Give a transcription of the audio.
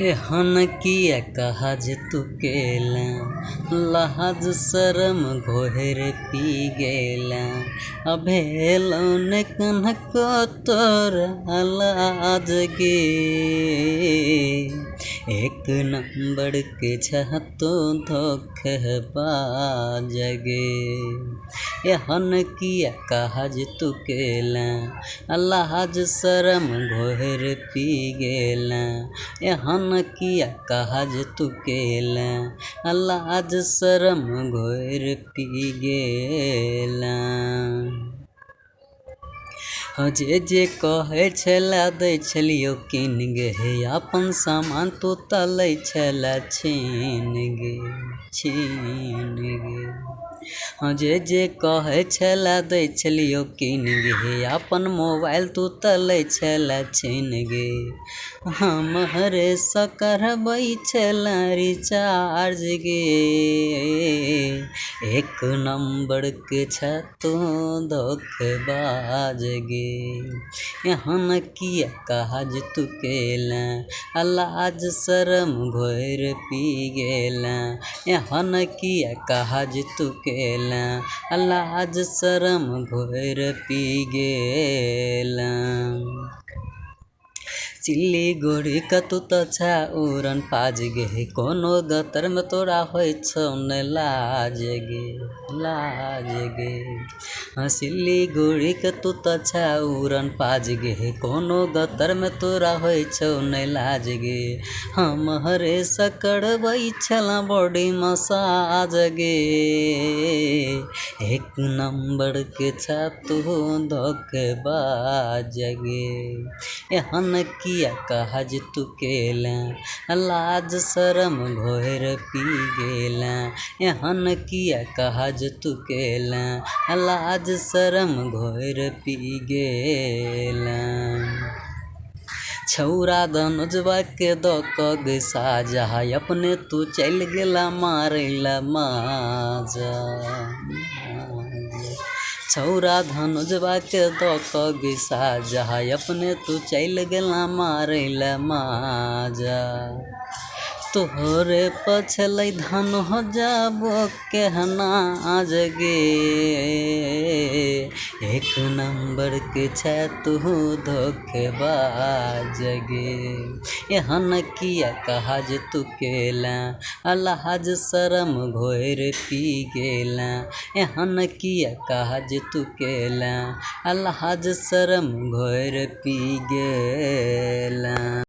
एहन किया काज तू केला, लाज शरम घोर पी गेला। अभेलौन कनको तोरा लाज गे, एक नंबर के छतो धोखेबाज गे। एहन किया काज तू केला, लाज शरम घोर पी गेला। एहन किया काज तू केला, लाज शरम घोर पी गेला। जे कहै छला दै छलियौ किन गे, अपन सामान तू त लै छला छीन गे, छीन गे। जे कहै छला दै छलियौ किन गे, अपन मोबाइल तू त लै छला छीन गे। हमरे सँ करबै छला रिचार्ज गे, एक नंबर के छ तू धोखेबाज गे। एहन किया काज तू केला, लाज शरम घोर पी गेला। एहन किया काज तू केला, लाज शरम घोर पी गेला। सिलीगुड़ी का तू त छा उड़न पाज गे, कोनो गतर में तोरा होइ छौ नै लाज गे, लाज गे। सिलीगुड़ी का तू त छा उड़न पाज गे, कोनो गतर में तोरा होइ छौ नै लाज गे। हमरे सँ करबै छला बॉडी मसाज गे, एक नंबर के छ तू धोखेबाज गे। एहन किया काज तू केला, लाज शरम घोर पी गेला। एहन किया काज तू केला, लाज शरम घोर पी गेला। छौरा धनुजवा के द क गे साजा, अपने तू चल गेला मारैला माजा। छौरा धनुजवा के द क गे साजा, अपने तू चल गेला मारैला माजा। तोहरे पछलै धनु जाबो केहना आज गे, एक नंबर के छ तू धोखेबाज गे। एहन किया काज तू केला, लाज शरम घोर पी गेला। एहन किया काज तू केला, लाज शरम घोर पी गेला।